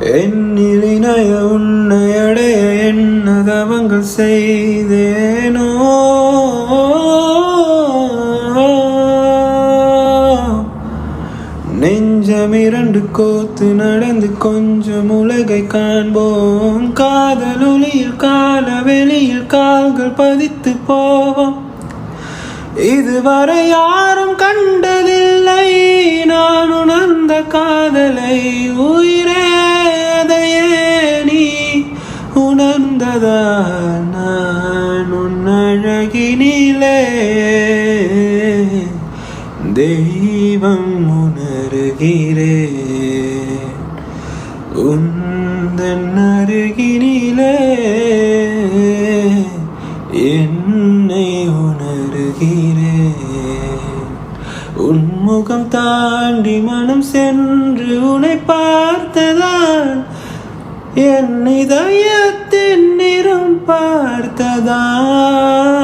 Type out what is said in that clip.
என்னில் இணைய உன்னை அடைய என்ன தவங்கள் செய்தேனோ. நெஞ்சம் இரண்டு கோத்து நடந்து கொஞ்சம் உலகை காண்போம். காதல் ஒளியில் கால வெளியில் கால்கள் பதித்து போவோம். இதுவரை யாரும் கண்டதில்லை நான் உணர்ந்த காதலை. உயிரே அதையே நீ உணர்ந்ததா நான் உன் அழகினிலே தெய்வம் உணர்கிறேன் உந்தன் அருகினிலே என்னை உணர்கிறேன். உன்முகம் தாண்டி மனம் சென்று உன்னை பார்த்ததான் என் இதயத்தின் நிறம் பார்த்ததான்